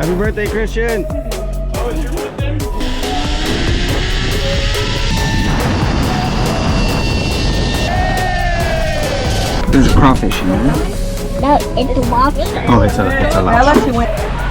Happy birthday, Christian! Oh, it's your birthday? There's a crawfish in there. No, it's a lobster. Oh, it's a lobster.